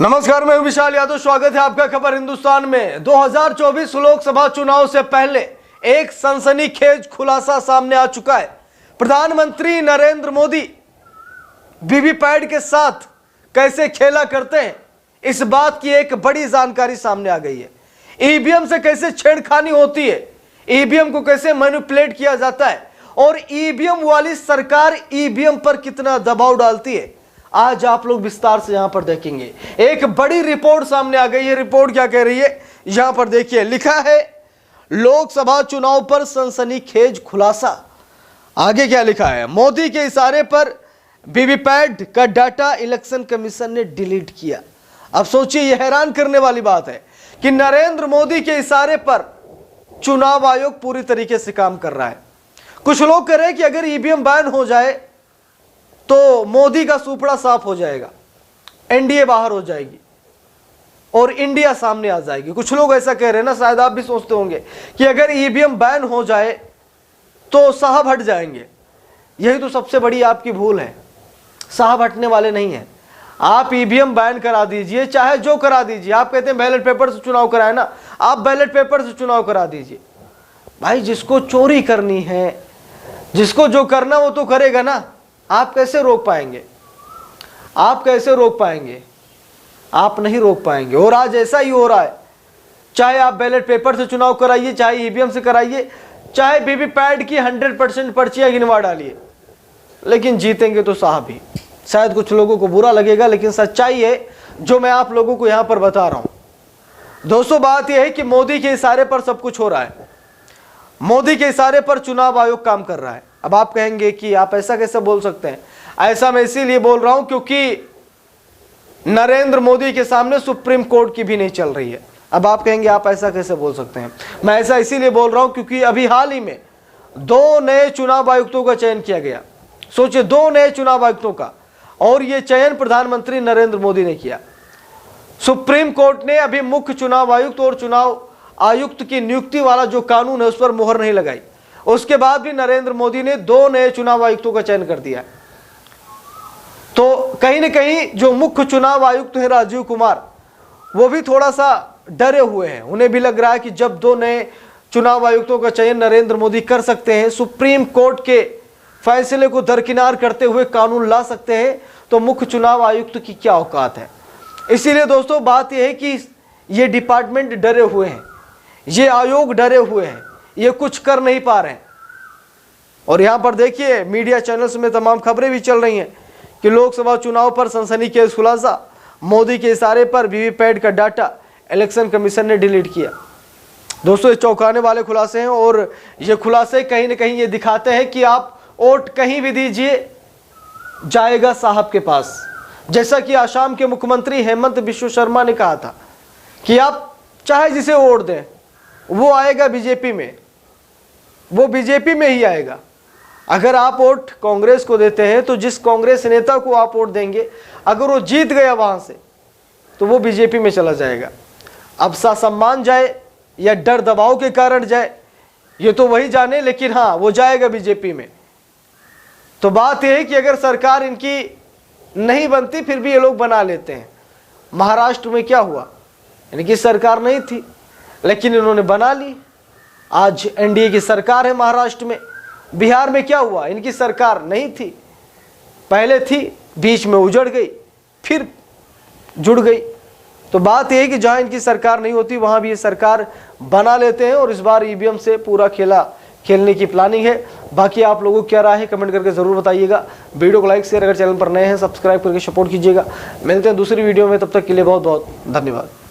नमस्कार, मैं हूं विशाल यादव। स्वागत है आपका खबर हिंदुस्तान में। 2024 लोकसभा चुनाव से पहले एक सनसनीखेज खुलासा सामने आ चुका है। प्रधानमंत्री नरेंद्र मोदी वीवीपैट के साथ कैसे खेला करते हैं, इस बात की एक बड़ी जानकारी सामने आ गई है। ईवीएम से कैसे छेड़खानी होती है, ईवीएम को कैसे मैनिपुलेट किया जाता है और ईवीएम वाली सरकार ईवीएम पर कितना दबाव डालती है, आज आप लोग विस्तार से यहां पर देखेंगे। एक बड़ी रिपोर्ट सामने आ गई है। रिपोर्ट क्या कह रही है, यहां पर देखिए, लिखा है लोकसभा चुनाव पर सनसनीखेज खुलासा। आगे क्या लिखा है, मोदी के इशारे पर वीवीपैट का डाटा इलेक्शन कमीशन ने डिलीट किया। अब सोचिए, यह हैरान करने वाली बात है कि नरेंद्र मोदी के इशारे पर चुनाव आयोग पूरी तरीके से काम कर रहा है। कुछ लोग कह रहे हैं कि अगर ईवीएम बैन हो जाए तो मोदी का सुपड़ा साफ हो जाएगा, एनडीए बाहर हो जाएगी और इंडिया सामने आ जाएगी। कुछ लोग ऐसा कह रहे हैं ना, शायद आप भी सोचते होंगे कि अगर ईवीएम बैन हो जाए तो साहब हट जाएंगे। यही तो सबसे बड़ी आपकी भूल है, साहब हटने वाले नहीं हैं। आप ईवीएम बैन करा दीजिए, चाहे जो करा दीजिए। आप कहते हैं बैलेट पेपर से चुनाव कराए ना, आप बैलेट पेपर से चुनाव करा दीजिए। भाई, जिसको चोरी करनी है, जिसको जो करना वो तो करेगा ना। आप कैसे रोक पाएंगे, आप कैसे रोक पाएंगे? आप नहीं रोक पाएंगे। और आज ऐसा ही हो रहा है, चाहे आप बैलेट पेपर से चुनाव कराइए, चाहे ईवीएम से कराइए, चाहे वीवीपैट की 100% पर्चियां गिनवा डालिए, लेकिन जीतेंगे तो साहब ही। शायद कुछ लोगों को बुरा लगेगा, लेकिन सच्चाई है जो मैं आप लोगों को यहां पर बता रहा हूं। दोस्तों, बात यह है कि मोदी के इशारे पर सब कुछ हो रहा है। मोदी के इशारे पर चुनाव आयोग काम कर रहा है। अब आप कहेंगे कि आप ऐसा कैसे बोल सकते हैं? ऐसा मैं इसीलिए बोल रहा हूं क्योंकि नरेंद्र मोदी के सामने सुप्रीम कोर्ट की भी नहीं चल रही है। अब आप कहेंगे आप ऐसा कैसे बोल सकते हैं? मैं ऐसा इसीलिए बोल रहा हूं क्योंकि अभी हाल ही में 2 नए चुनाव आयुक्तों का चयन किया गया। सोचिए, 2 नए चुनाव आयुक्तों का, और यह चयन प्रधानमंत्री नरेंद्र मोदी ने किया। सुप्रीम कोर्ट ने अभी मुख्य चुनाव आयुक्त और चुनाव आयुक्त की नियुक्ति वाला जो कानून है उस पर मुहर नहीं लगाई। उसके बाद भी नरेंद्र मोदी ने 2 नए चुनाव आयुक्तों का चयन कर दिया। तो कहीं ना कहीं जो मुख्य चुनाव आयुक्त है राजीव कुमार, वो भी थोड़ा सा डरे हुए हैं। उन्हें भी लग रहा है कि जब 2 नए चुनाव आयुक्तों का चयन नरेंद्र मोदी कर सकते हैं, सुप्रीम कोर्ट के फैसले को दरकिनार करते हुए कानून ला सकते हैं, तो मुख्य चुनाव आयुक्त की क्या औकात है। इसीलिए दोस्तों, बात यह है कि ये डिपार्टमेंट डरे हुए हैं, ये आयोग डरे हुए हैं, ये कुछ कर नहीं पा रहे हैं। और यहां पर देखिए, मीडिया चैनल्स में तमाम खबरें भी चल रही हैं कि लोकसभा चुनाव पर सनसनीखेज खुलासा, मोदी के इशारे पर वीवीपैट का डाटा इलेक्शन कमीशन ने डिलीट किया। दोस्तों, ये चौंकाने वाले खुलासे हैं और ये खुलासे कहीं ना कहीं ये दिखाते हैं कि आप वोट कहीं भी दीजिए, जाएगा साहब के पास। जैसा कि आसाम के मुख्यमंत्री हेमंत बिश्व शर्मा ने कहा था कि आप चाहे जिसे वोट दें, वो आएगा बीजेपी में, वो बीजेपी में ही आएगा। अगर आप वोट कांग्रेस को देते हैं तो जिस कांग्रेस नेता को आप वोट देंगे, अगर वो जीत गया वहां से, तो वो बीजेपी में चला जाएगा। अब सम्मान जाए या डर दबाव के कारण जाए, ये तो वही जाने, लेकिन हाँ, वो जाएगा बीजेपी में। तो बात यह है कि अगर सरकार इनकी नहीं बनती, फिर भी ये लोग बना लेते हैं। महाराष्ट्र में क्या हुआ, इनकी सरकार नहीं थी लेकिन इन्होंने बना ली, आज एनडीए की सरकार है महाराष्ट्र में। बिहार में क्या हुआ, इनकी सरकार नहीं थी, पहले थी, बीच में उजड़ गई, फिर जुड़ गई। तो बात यह है कि जहां इनकी सरकार नहीं होती वहां भी ये सरकार बना लेते हैं, और इस बार ईवीएम से पूरा खेलने की प्लानिंग है। बाकी आप लोगों को क्या राय है, कमेंट करके जरूर बताइएगा। वीडियो को लाइक शेयर, अगर चैनल पर नए हैं सब्सक्राइब करके सपोर्ट कीजिएगा। मिलते हैं दूसरी वीडियो में, तब तक के लिए बहुत बहुत धन्यवाद।